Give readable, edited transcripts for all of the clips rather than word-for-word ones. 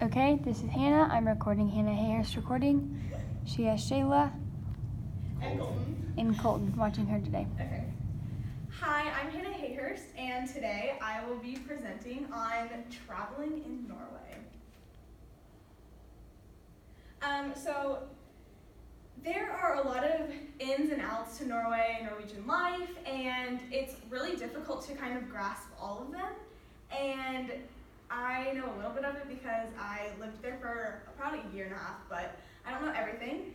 Okay, this is Hannah. I'm recording Hannah Hayhurst recording. She has Shayla And Colton. and Colton watching her today. Okay. Hi, I'm Hannah Hayhurst, and today I will be presenting on traveling in Norway. So there are a lot of ins and outs to Norway and Norwegian life, and it's really difficult to kind of grasp all of them. And I know a little bit of it because I lived there for about a year and a half, but I don't know everything.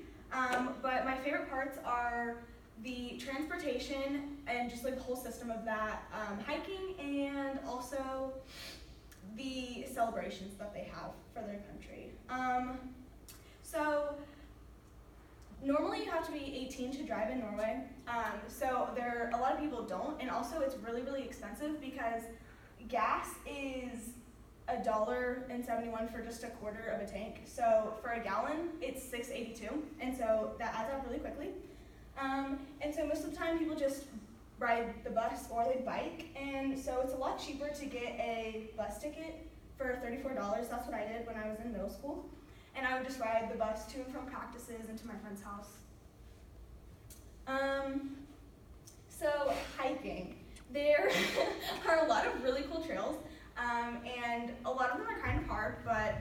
But my favorite parts are the transportation and just like the whole system of that, hiking, and also the celebrations that they have for their country. So normally you have to be 18 to drive in Norway. So a lot of people don't, and also it's really, really expensive because gas is $1.71 for just a quarter of a tank. So for a gallon, it's $6.82, and so that adds up really quickly. And so most of the time people just ride the bus or they bike, and so it's a lot cheaper to get a bus ticket for $34. That's what I did when I was in middle school. And I would just ride the bus to and from practices and to my friend's house. So hiking. There are a lot of really cool trails, and a lot of them are kind of hard, but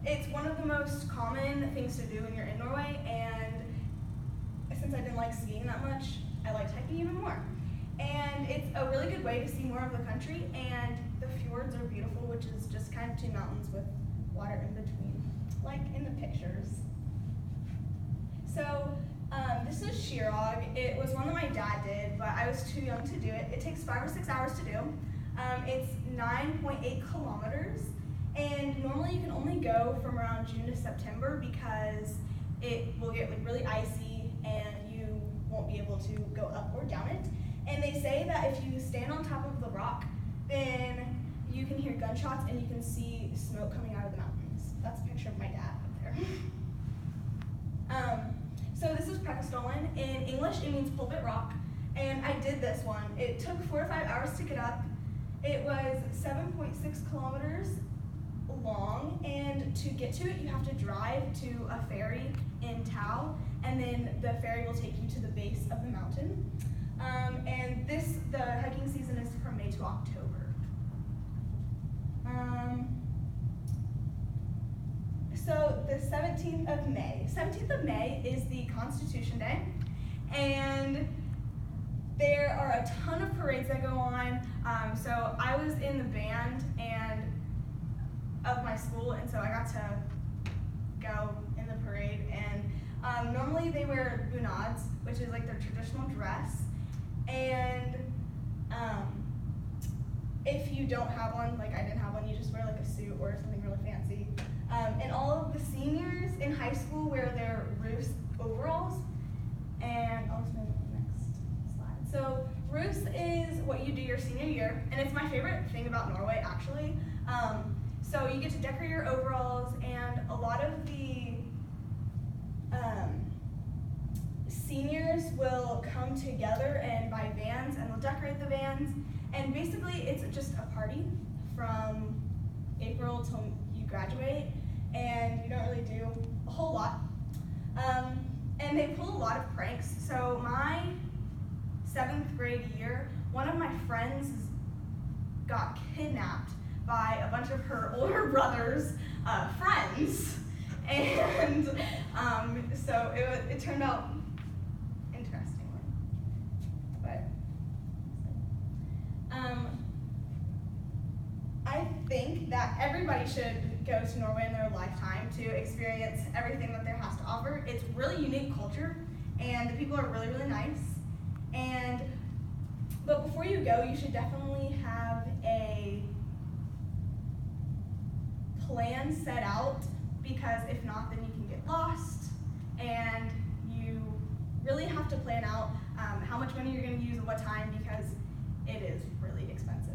it's one of the most common things to do when you're in Norway, and since I didn't like skiing that much, I liked hiking even more. And it's a really good way to see more of the country, and the fjords are beautiful, which is just kind of two mountains with water in between, like in the pictures. So this is Shirog. It was one that my dad did, but I was too young to do it. It takes 5 or 6 hours to do. It's 9.8 kilometers, and normally you can only go from around June to September because it will get like really icy and you won't be able to go up or down it. And they say that if you stand on top of the rock, then you can hear gunshots and you can see smoke coming out of the mountains. That's a picture of my dad up there. So this is Prekestolen. In English, it means pulpit rock, and I did this one. It took 4 to 5 hours to get up. It was 7.6 kilometers long, and to get to it, you have to drive to a ferry in Tau, and then the ferry will take you to the base of the mountain. And the hiking season is from May to October. So the 17th of May. 17th of May is the Constitution Day, and there are a ton of parades that go on. So I was in the band of my school, and so I got to go in the parade. And normally they wear bunads, which is like their traditional dress. And if you don't have one, like I didn't have one, you just wear like a suit or something really fancy. And all of the seniors in high school wear their Rus overalls. And I'll just move on to the next slide. So Rus is what you do your senior year, and it's my favorite thing about Norway, actually. So you get to decorate your overalls, and a lot of the seniors will come together and buy vans, and they'll decorate the vans. And basically, it's just a party from April till you graduate, and you don't really do a whole lot. And they pull a lot of pranks. So my 7th grade year, one of my friends got kidnapped by a bunch of her older brother's friends, and so it turned out interestingly. But I think that everybody should go to Norway in their lifetime to experience everything that there has to offer. It's really unique culture, and the people are really, really nice. But before you go, you should definitely have a plan set out, because if not, then you can get lost, and you really have to plan out how much money you're going to use at what time, because it is really expensive.